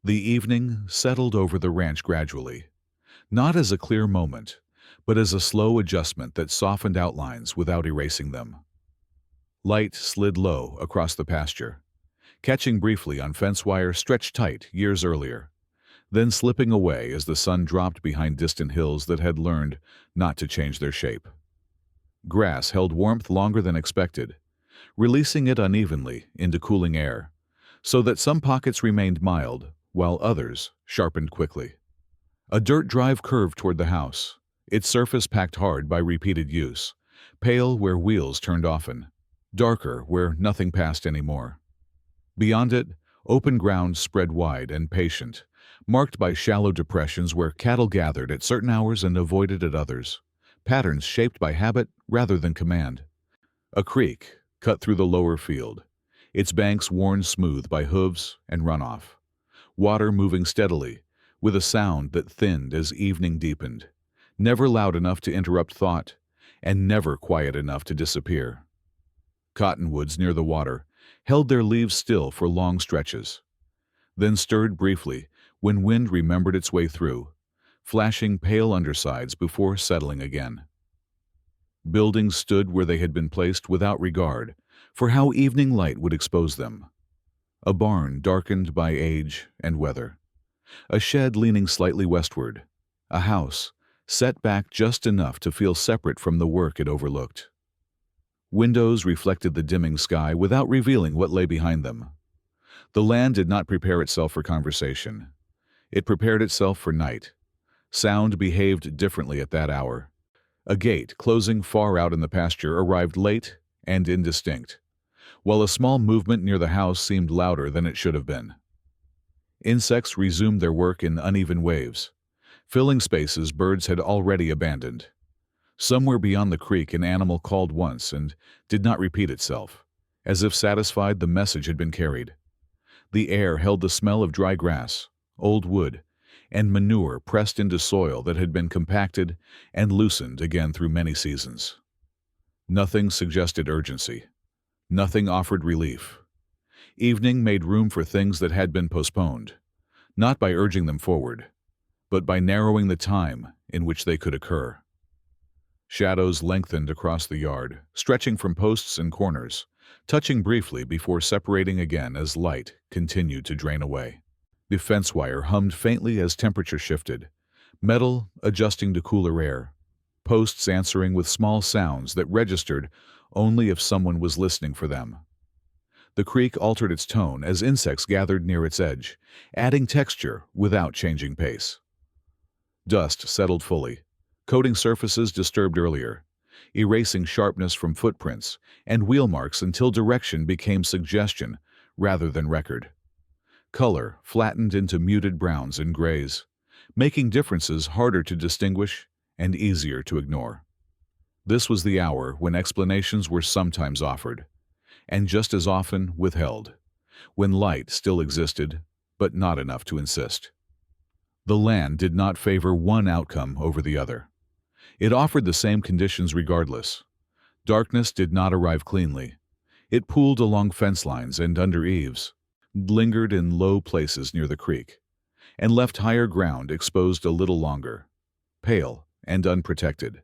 The evening settled over the ranch gradually, not as a clear moment, but as a slow adjustment that softened outlines without erasing them. Light slid low across the pasture, catching briefly on fence wire stretched tight years earlier, then slipping away as the sun dropped behind distant hills that had learned not to change their shape. Grass held warmth longer than expected, releasing it unevenly into cooling air, so that some pockets remained mild while others sharpened quickly. A dirt drive curved toward the house, its surface packed hard by repeated use, pale where wheels turned often, darker where nothing passed anymore. Beyond it, open ground spread wide and patient, marked by shallow depressions where cattle gathered at certain hours and avoided at others, patterns shaped by habit rather than command. A creek cut through the lower field, its banks worn smooth by hooves and runoff, water moving steadily, with a sound that thinned as evening deepened, never loud enough to interrupt thought, and never quiet enough to disappear. Cottonwoods near the water held their leaves still for long stretches, then stirred briefly when wind remembered its way through, flashing pale undersides before settling again. Buildings stood where they had been placed without regard for how evening light would expose them. A barn darkened by age and weather, a shed leaning slightly westward, a house set back just enough to feel separate from the work it overlooked. Windows reflected the dimming sky without revealing what lay behind them. The land did not prepare itself for conversation. It prepared itself for night. Sound behaved differently at that hour. A gate closing far out in the pasture arrived late and indistinct, while a small movement near the house seemed louder than it should have been. Insects resumed their work in uneven waves, filling spaces birds had already abandoned. Somewhere beyond the creek an animal called once and did not repeat itself, as if satisfied the message had been carried. The air held the smell of dry grass, old wood, and manure pressed into soil that had been compacted and loosened again through many seasons. Nothing suggested urgency. Nothing offered relief. Evening made room for things that had been postponed, not by urging them forward, but by narrowing the time in which they could occur. Shadows lengthened across the yard, stretching from posts and corners, touching briefly before separating again as light continued to drain away. The fence wire hummed faintly as temperature shifted, metal adjusting to cooler air, posts answering with small sounds that registered only if someone was listening for them. The creek altered its tone as insects gathered near its edge, adding texture without changing pace. Dust settled fully, coating surfaces disturbed earlier, erasing sharpness from footprints and wheel marks until direction became suggestion rather than record. Color flattened into muted browns and grays, making differences harder to distinguish and easier to ignore. This was the hour when explanations were sometimes offered, and just as often withheld, when light still existed, but not enough to insist. The land did not favor one outcome over the other. It offered the same conditions regardless. Darkness did not arrive cleanly. It pooled along fence lines and under eaves, lingered in low places near the creek, and left higher ground exposed a little longer, pale and unprotected.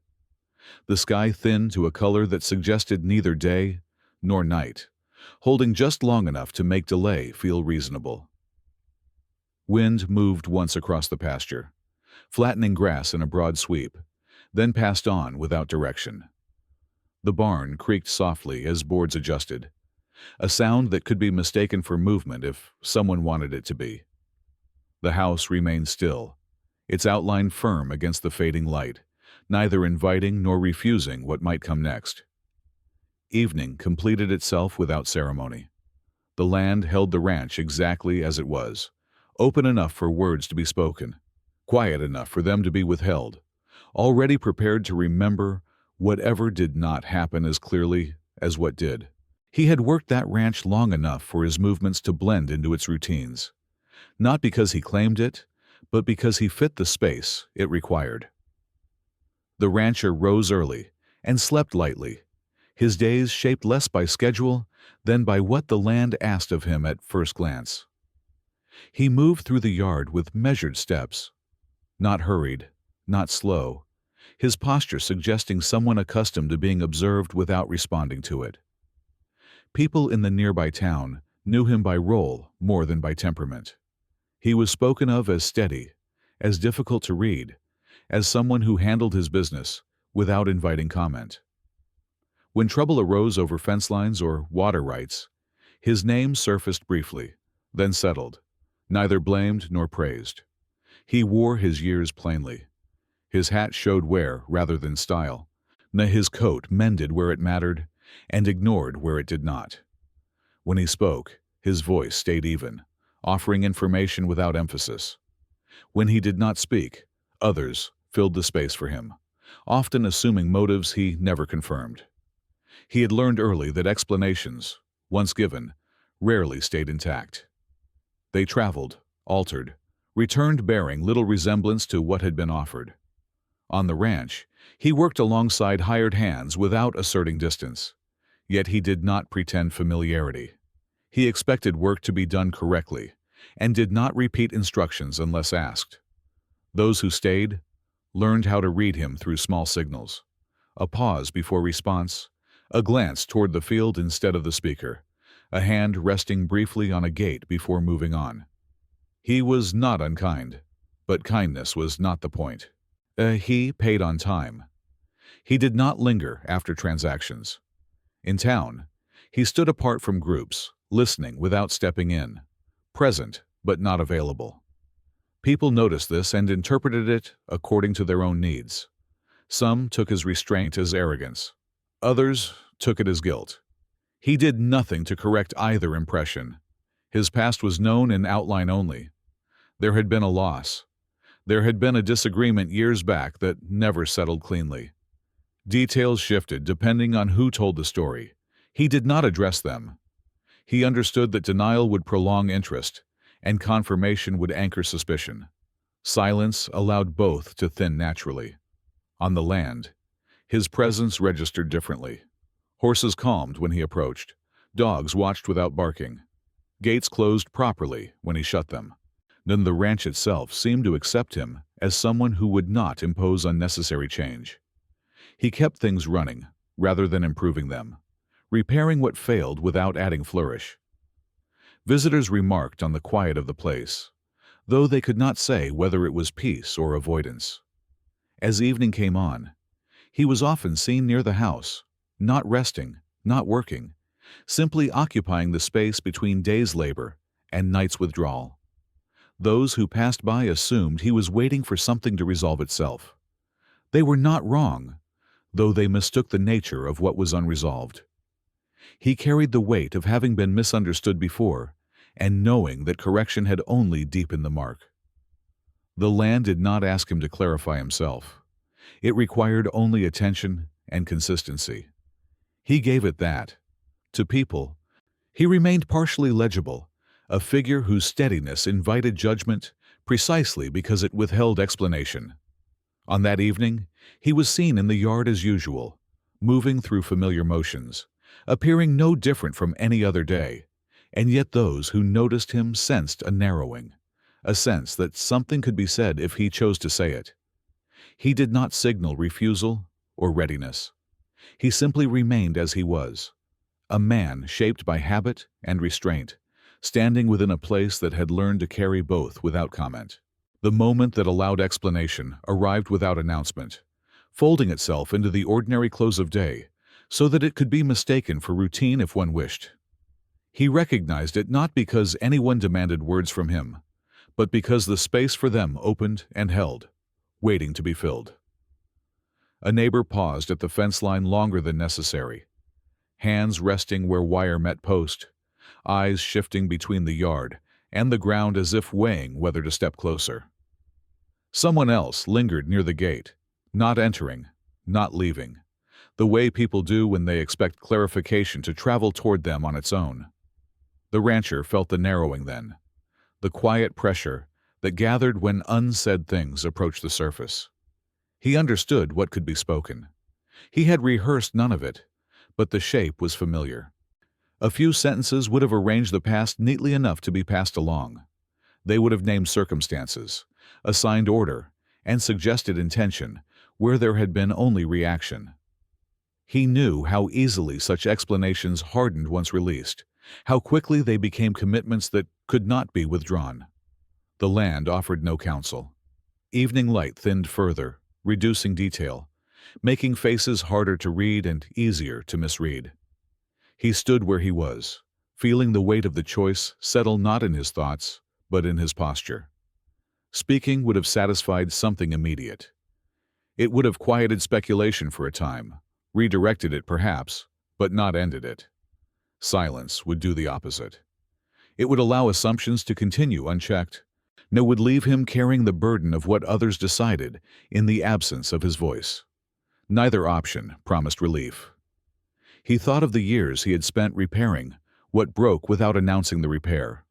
The sky thinned to a color that suggested neither day nor night, holding just long enough to make delay feel reasonable. Wind moved once across the pasture, flattening grass in a broad sweep, then passed on without direction. The barn creaked softly as boards adjusted, a sound that could be mistaken for movement if someone wanted it to be. The house remained still, its outline firm against the fading light, neither inviting nor refusing what might come next. Evening completed itself without ceremony. The land held the ranch exactly as it was, open enough for words to be spoken, quiet enough for them to be withheld, already prepared to remember whatever did not happen as clearly as what did. He had worked that ranch long enough for his movements to blend into its routines, not because he claimed it, but because he fit the space it required. The rancher rose early and slept lightly, his days shaped less by schedule than by what the land asked of him at first glance. He moved through the yard with measured steps, not hurried, not slow, his posture suggesting someone accustomed to being observed without responding to it. People in the nearby town knew him by role more than by temperament. He was spoken of as steady, as difficult to read, as someone who handled his business without inviting comment. When trouble arose over fence lines or water rights, his name surfaced briefly, then settled, neither blamed nor praised. He wore his years plainly. His hat showed wear rather than style. His coat mended where it mattered and ignored where it did not. When he spoke, his voice stayed even, offering information without emphasis. When he did not speak, others filled the space for him, often assuming motives he never confirmed. He had learned early that explanations, once given, rarely stayed intact. They traveled, altered, returned bearing little resemblance to what had been offered. On the ranch, he worked alongside hired hands without asserting distance. Yet he did not pretend familiarity. He expected work to be done correctly and did not repeat instructions unless asked. Those who stayed learned how to read him through small signals. A pause before response, a glance toward the field instead of the speaker, a hand resting briefly on a gate before moving on. He was not unkind, but kindness was not the point. He paid on time. He did not linger after transactions. In town, he stood apart from groups, listening without stepping in, present but not available. People noticed this and interpreted it according to their own needs. Some took his restraint as arrogance. Others took it as guilt. He did nothing to correct either impression. His past was known in outline only. There had been a loss. There had been a disagreement years back that never settled cleanly. Details shifted depending on who told the story. He did not address them. He understood that denial would prolong interest, and confirmation would anchor suspicion. Silence allowed both to thin naturally. On the land, his presence registered differently. Horses calmed when he approached. Dogs watched without barking. Gates closed properly when he shut them. Then the ranch itself seemed to accept him as someone who would not impose unnecessary change. He kept things running, rather than improving them, repairing what failed without adding flourish. Visitors remarked on the quiet of the place, though they could not say whether it was peace or avoidance. As evening came on, he was often seen near the house, not resting, not working, simply occupying the space between day's labor and night's withdrawal. Those who passed by assumed he was waiting for something to resolve itself. They were not wrong, though they mistook the nature of what was unresolved. He carried the weight of having been misunderstood before and knowing that correction had only deepened the mark. The land did not ask him to clarify himself. It required only attention and consistency. He gave it that. To people, he remained partially legible, a figure whose steadiness invited judgment precisely because it withheld explanation. On that evening, he was seen in the yard as usual, moving through familiar motions, appearing no different from any other day, and yet those who noticed him sensed a narrowing, a sense that something could be said if he chose to say it. He did not signal refusal or readiness. He simply remained as he was, a man shaped by habit and restraint, standing within a place that had learned to carry both without comment. The moment that allowed explanation arrived without announcement, folding itself into the ordinary close of day, so that it could be mistaken for routine if one wished. He recognized it not because anyone demanded words from him, but because the space for them opened and held, waiting to be filled. A neighbor paused at the fence line longer than necessary, hands resting where wire met post, eyes shifting between the yard and the ground as if weighing whether to step closer. Someone else lingered near the gate, not entering, not leaving, the way people do when they expect clarification to travel toward them on its own. The rancher felt the narrowing then, the quiet pressure that gathered when unsaid things approached the surface. He understood what could be spoken. He had rehearsed none of it, but the shape was familiar. A few sentences would have arranged the past neatly enough to be passed along. They would have named circumstances, assigned order, and suggested intention where there had been only reaction. He knew how easily such explanations hardened once released, how quickly they became commitments that could not be withdrawn. The land offered no counsel. Evening light thinned further, reducing detail, making faces harder to read and easier to misread. He stood where he was, feeling the weight of the choice settle not in his thoughts, but in his posture. Speaking would have satisfied something immediate. It would have quieted speculation for a time, redirected it perhaps, but not ended it. Silence would do the opposite. It would allow assumptions to continue unchecked. No, would leave him carrying the burden of what others decided in the absence of his voice. Neither option promised relief. He thought of the years he had spent repairing what broke without announcing the repair,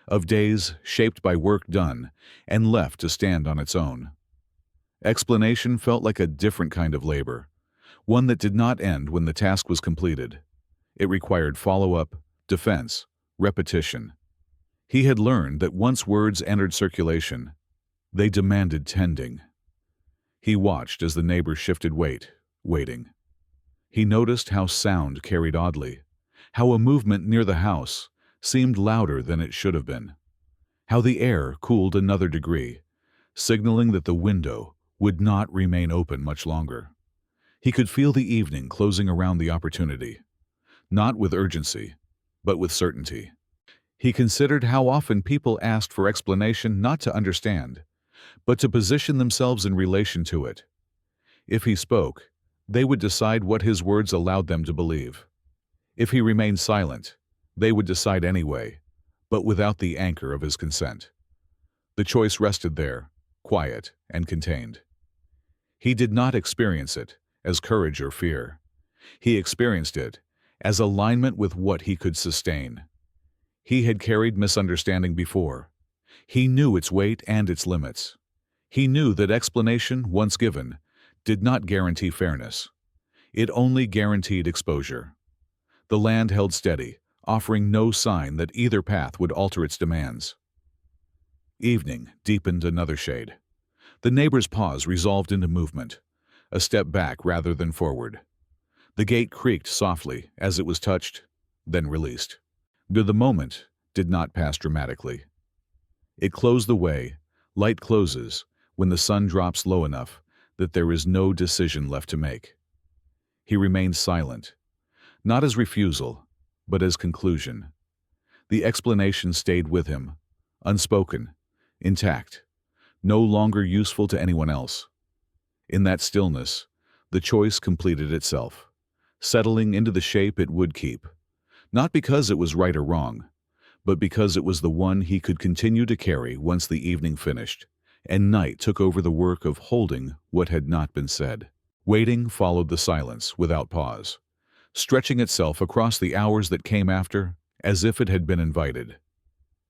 of days shaped by work done and left to stand on its own. Explanation felt like a different kind of labor, one that did not end when the task was completed. It required follow-up, defense, repetition. He had learned that once words entered circulation, they demanded tending. He watched as the neighbors shifted weight, waiting. He noticed how sound carried oddly, how a movement near the house seemed louder than it should have been, how the air cooled another degree, signaling that the window would not remain open much longer. He could feel the evening closing around the opportunity, not with urgency, but with certainty. He considered how often people asked for explanation not to understand, but to position themselves in relation to it. If he spoke, they would decide what his words allowed them to believe. If he remained silent, they would decide anyway, but without the anchor of his consent. The choice rested there, quiet and contained. He did not experience it as courage or fear. He experienced it as alignment with what he could sustain. He had carried misunderstanding before. He knew its weight and its limits. He knew that explanation, once given, did not guarantee fairness. It only guaranteed exposure. The land held steady, offering no sign that either path would alter its demands. Evening deepened another shade. The neighbor's pause resolved into movement, a step back rather than forward. The gate creaked softly as it was touched, then released. The moment did not pass dramatically. It closed the way. Light closes when the sun drops low enough that there is no decision left to make. He remained silent, not as refusal, but as conclusion. The explanation stayed with him, unspoken, intact, no longer useful to anyone else. In that stillness, the choice completed itself, settling into the shape it would keep, not because it was right or wrong, but because it was the one he could continue to carry once the evening finished, and night took over the work of holding what had not been said. Waiting followed the silence without pause, stretching itself across the hours that came after as if it had been invited.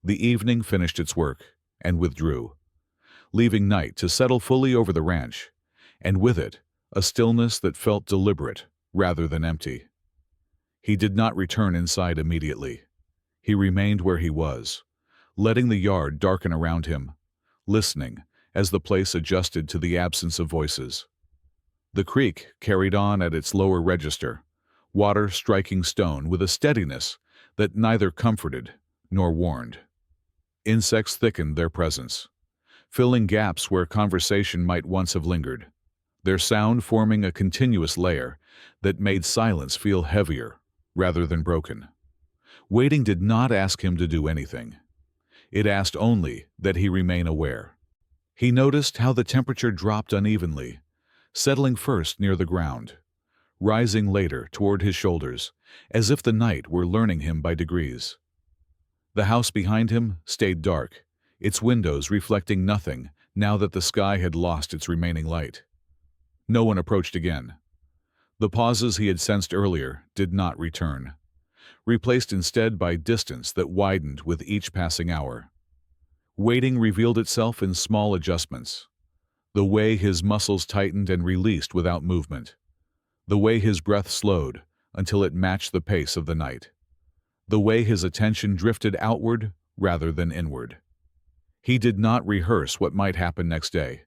The evening finished its work and withdrew, leaving night to settle fully over the ranch, and with it, a stillness that felt deliberate rather than empty. He did not return inside immediately. He remained where he was, letting the yard darken around him, listening as the place adjusted to the absence of voices. The creek carried on at its lower register, water striking stone with a steadiness that neither comforted nor warned. Insects thickened their presence, filling gaps where conversation might once have lingered, their sound forming a continuous layer that made silence feel heavier rather than broken. Waiting did not ask him to do anything. It asked only that he remain aware. He noticed how the temperature dropped unevenly, settling first near the ground, rising later toward his shoulders, as if the night were learning him by degrees. The house behind him stayed dark, its windows reflecting nothing now that the sky had lost its remaining light. No one approached again. The pauses he had sensed earlier did not return, replaced instead by distance that widened with each passing hour. Waiting revealed itself in small adjustments. The way his muscles tightened and released without movement. The way his breath slowed until it matched the pace of the night. The way his attention drifted outward rather than inward. He did not rehearse what might happen next day.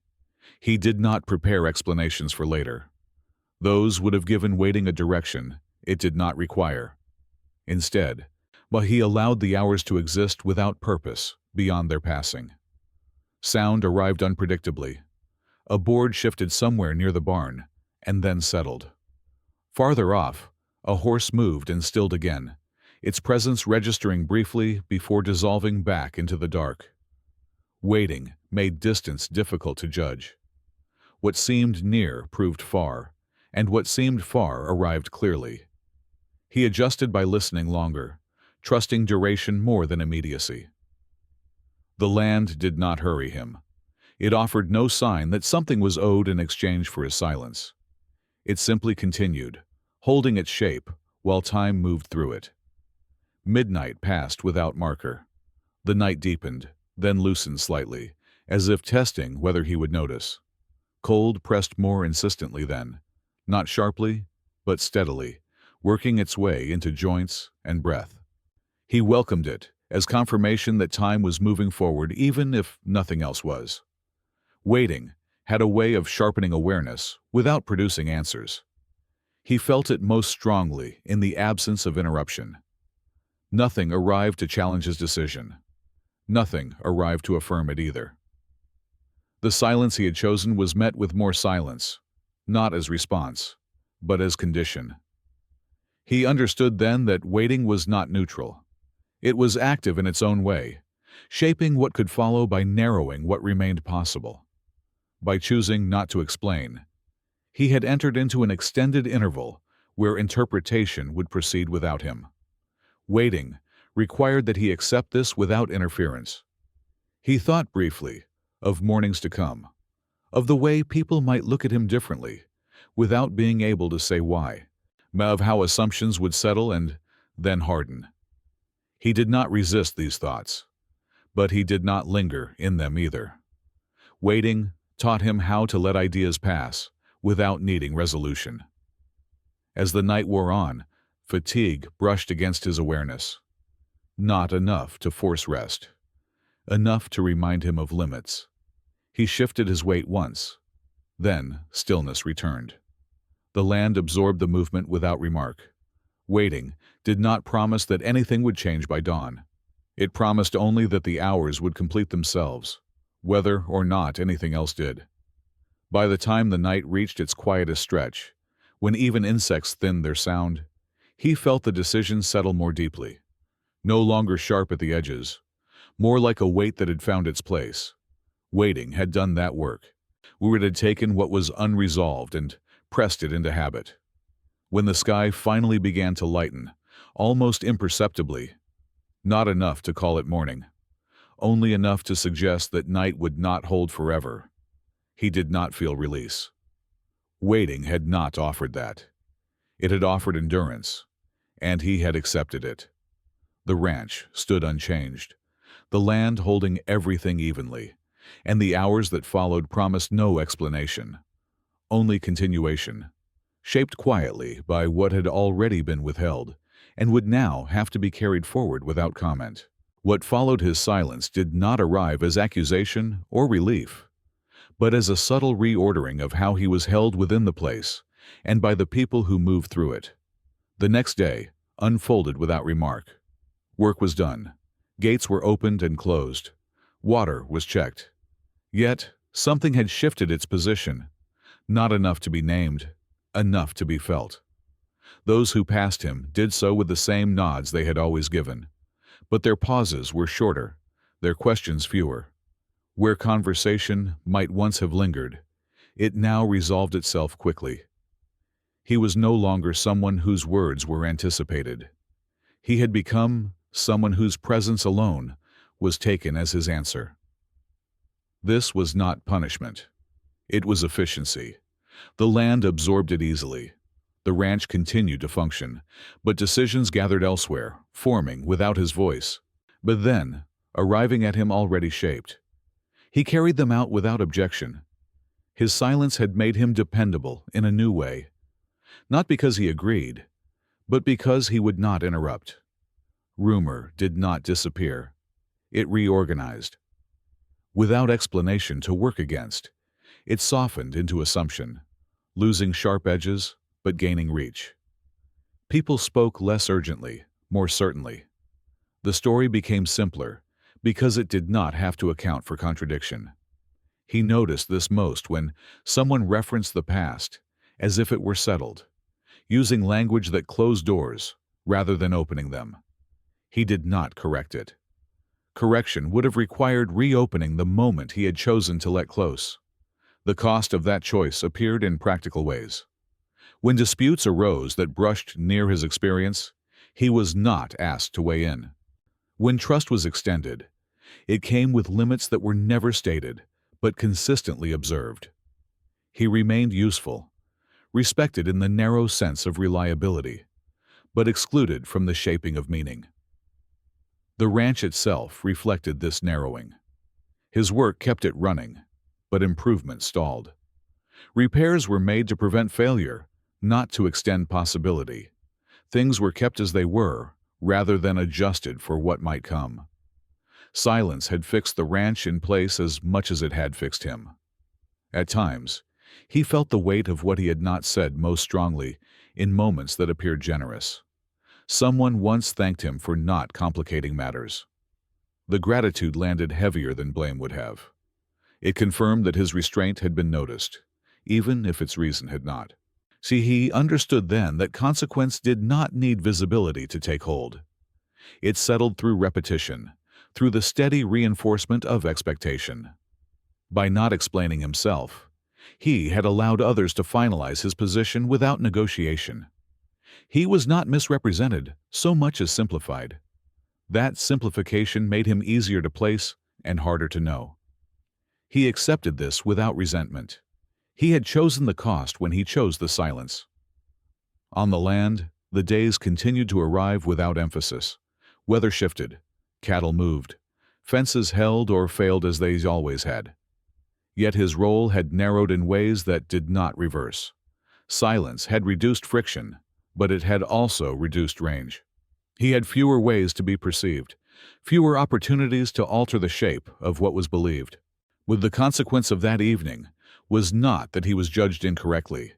He did not prepare explanations for later. Those would have given waiting a direction it did not require. Instead, he allowed the hours to exist without purpose beyond their passing. Sound arrived unpredictably. A board shifted somewhere near the barn, and then settled. Farther off, a horse moved and stilled again, its presence registering briefly before dissolving back into the dark. Waiting made distance difficult to judge. What seemed near proved far, and what seemed far arrived clearly. He adjusted by listening longer, trusting duration more than immediacy. The land did not hurry him. It offered no sign that something was owed in exchange for his silence. It simply continued, holding its shape while time moved through it. Midnight passed without marker. The night deepened, then loosened slightly, as if testing whether he would notice. Cold pressed more insistently then, not sharply, but steadily, working its way into joints and breath. He welcomed it as confirmation that time was moving forward even if nothing else was. Waiting had a way of sharpening awareness without producing answers. He felt it most strongly in the absence of interruption. Nothing arrived to challenge his decision. Nothing arrived to affirm it either. The silence he had chosen was met with more silence, not as response, but as condition. He understood then that waiting was not neutral. It was active in its own way, shaping what could follow by narrowing what remained possible. By choosing not to explain, he had entered into an extended interval where interpretation would proceed without him. Waiting required that he accept this without interference. He thought briefly of mornings to come, of the way people might look at him differently, without being able to say why, of how assumptions would settle and then harden. He did not resist these thoughts, but he did not linger in them either. Waiting taught him how to let ideas pass without needing resolution. As the night wore on, fatigue brushed against his awareness. Not enough to force rest. Enough to remind him of limits. He shifted his weight once. Then stillness returned. The land absorbed the movement without remark. Waiting did not promise that anything would change by dawn. It promised only that the hours would complete themselves, whether or not anything else did. By the time the night reached its quietest stretch, when even insects thinned their sound, he felt the decision settle more deeply. No longer sharp at the edges, more like a weight that had found its place. Waiting had done that work, where it had taken what was unresolved and pressed it into habit. When the sky finally began to lighten, almost imperceptibly, not enough to call it morning, only enough to suggest that night would not hold forever, he did not feel release. Waiting had not offered that. It had offered endurance, and he had accepted it. The ranch stood unchanged, the land holding everything evenly, and the hours that followed promised no explanation, only continuation, shaped quietly by what had already been withheld, and would now have to be carried forward without comment. What followed his silence did not arrive as accusation or relief, but as a subtle reordering of how he was held within the place and by the people who moved through it. The next day unfolded without remark. Work was done. Gates were opened and closed. Water was checked. Yet something had shifted its position, not enough to be named, enough to be felt. Those who passed him did so with the same nods they had always given, but their pauses were shorter, their questions fewer. Where conversation might once have lingered, it now resolved itself quickly. He was no longer someone whose words were anticipated. He had become someone whose presence alone was taken as his answer. This was not punishment. It was efficiency. The land absorbed it easily. The ranch continued to function, but decisions gathered elsewhere, forming without his voice, but then arriving at him already shaped. He carried them out without objection. His silence had made him dependable in a new way, not because he agreed, but because he would not interrupt. Rumor did not disappear. It reorganized. without explanation to work against. It softened into assumption, losing sharp edges but gaining reach. People spoke less urgently, more certainly. The story became simpler because it did not have to account for contradiction. He noticed this most when someone referenced the past as if it were settled, using language that closed doors rather than opening them. He did not correct it. Correction would have required reopening the moment he had chosen to let close. The cost of that choice appeared in practical ways. When disputes arose that brushed near his experience, he was not asked to weigh in. When trust was extended, it came with limits that were never stated, but consistently observed. He remained useful, respected in the narrow sense of reliability, but excluded from the shaping of meaning. The ranch itself reflected this narrowing. His work kept it running, but improvement stalled. Repairs were made to prevent failure, not to extend possibility. Things were kept as they were, rather than adjusted for what might come. Silence had fixed the ranch in place as much as it had fixed him. At times, he felt the weight of what he had not said most strongly in moments that appeared generous. Someone once thanked him for not complicating matters. The gratitude landed heavier than blame would have. It confirmed that his restraint had been noticed, even if its reason had not. See, he understood then that consequence did not need visibility to take hold. It settled through repetition, through the steady reinforcement of expectation. By not explaining himself, he had allowed others to finalize his position without negotiation. He was not misrepresented so much as simplified. That simplification made him easier to place and harder to know. He accepted this without resentment. He had chosen the cost when he chose the silence. On the land, the days continued to arrive without emphasis. Weather shifted, cattle moved, fences held or failed as they always had. Yet his role had narrowed in ways that did not reverse. Silence had reduced friction, but it had also reduced range. He had fewer ways to be perceived, fewer opportunities to alter the shape of what was believed. With the consequence of that evening was not that he was judged incorrectly,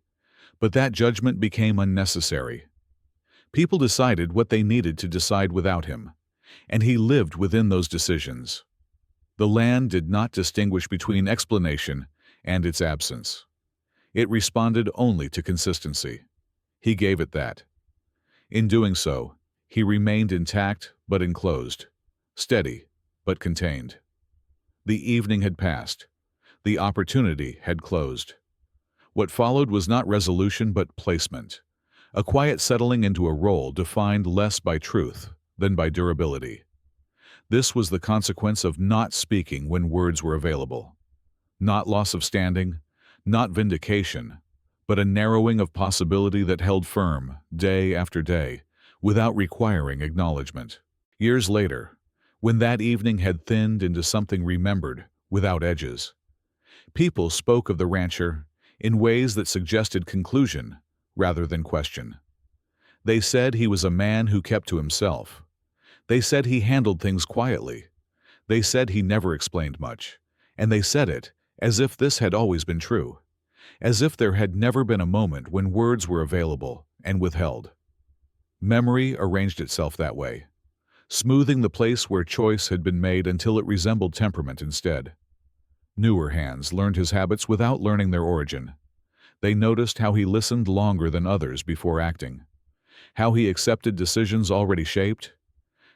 but that judgment became unnecessary. People decided what they needed to decide without him, and he lived within those decisions. The land did not distinguish between explanation and its absence. It responded only to consistency. He gave it that. In doing so, he remained intact but enclosed, steady but contained. The evening had passed. The opportunity had closed. What followed was not resolution but placement, a quiet settling into a role defined less by truth than by durability. This was the consequence of not speaking when words were available. Not loss of standing, not vindication, but a narrowing of possibility that held firm, day after day, without requiring acknowledgement. Years later, when that evening had thinned into something remembered without edges, people spoke of the rancher in ways that suggested conclusion rather than question. They said he was a man who kept to himself. They said he handled things quietly. They said he never explained much, and they said it as if this had always been true, as if there had never been a moment when words were available and withheld. Memory arranged itself that way, smoothing the place where choice had been made until it resembled temperament instead. Newer hands learned his habits without learning their origin. They noticed how he listened longer than others before acting, how he accepted decisions already shaped,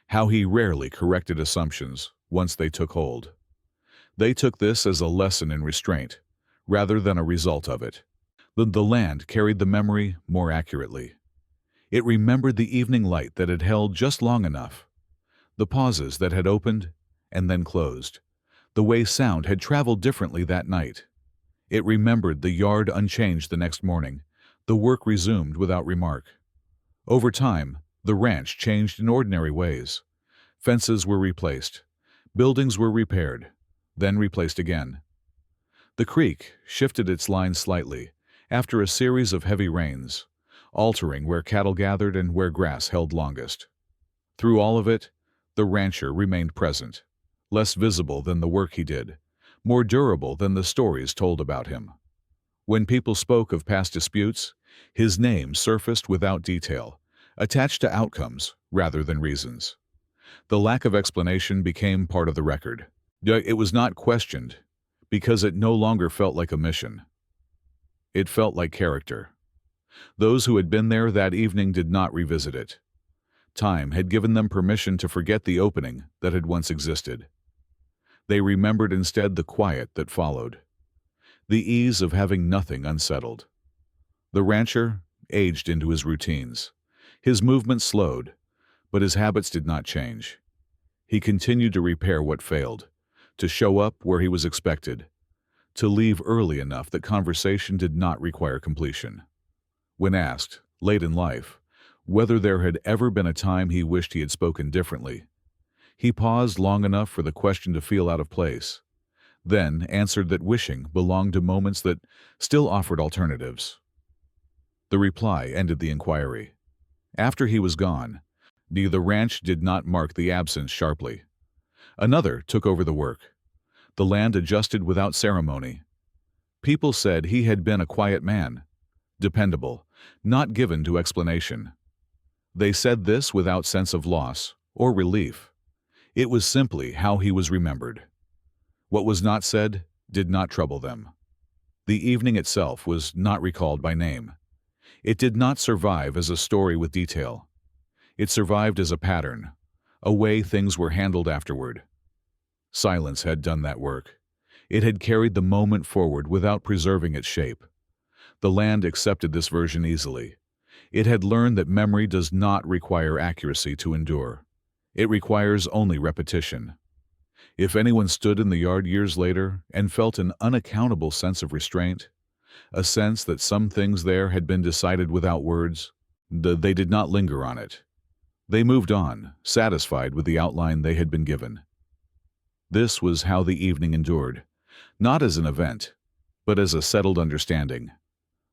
how he rarely corrected assumptions once they took hold. They took this as a lesson in restraint, rather than a result of it. The land carried the memory more accurately. It remembered the evening light that had held just long enough, the pauses that had opened and then closed, the way sound had traveled differently that night. It remembered the yard unchanged the next morning, the work resumed without remark. Over time, the ranch changed in ordinary ways. Fences were replaced, buildings were repaired, then replaced again. The creek shifted its line slightly after a series of heavy rains, altering where cattle gathered and where grass held longest. Through all of it, the rancher remained present, less visible than the work he did, more durable than the stories told about him. When people spoke of past disputes, his name surfaced without detail, attached to outcomes rather than reasons. The lack of explanation became part of the record. It was not questioned because it no longer felt like a mission. It felt like character. Those who had been there that evening did not revisit it. Time had given them permission to forget the opening that had once existed. They remembered instead the quiet that followed, the ease of having nothing unsettled. The rancher aged into his routines. His movements slowed, but his habits did not change. He continued to repair what failed, to show up where he was expected, to leave early enough that conversation did not require completion. When asked, late in life, whether there had ever been a time he wished he had spoken differently, he paused long enough for the question to feel out of place, then answered that wishing belonged to moments that still offered alternatives. The reply ended the inquiry. After he was gone, the ranch did not mark the absence sharply. Another took over the work. The land adjusted without ceremony. People said he had been a quiet man, dependable, not given to explanation. They said this without sense of loss or relief. It was simply how he was remembered. What was not said did not trouble them. The evening itself was not recalled by name. It did not survive as a story with detail. It survived as a pattern, a way things were handled afterward. Silence had done that work. It had carried the moment forward without preserving its shape. The land accepted this version easily. It had learned that memory does not require accuracy to endure. It requires only repetition. If anyone stood in the yard years later and felt an unaccountable sense of restraint, a sense that some things there had been decided without words, they did not linger on it. They moved on, satisfied with the outline they had been given. This was how the evening endured, not as an event, but as a settled understanding.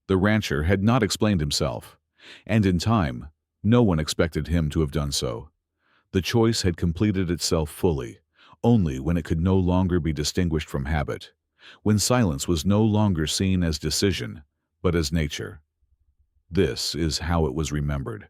The rancher had not explained himself, and in time, no one expected him to have done so. The choice had completed itself fully, only when it could no longer be distinguished from habit, when silence was no longer seen as decision, but as nature. This is how it was remembered.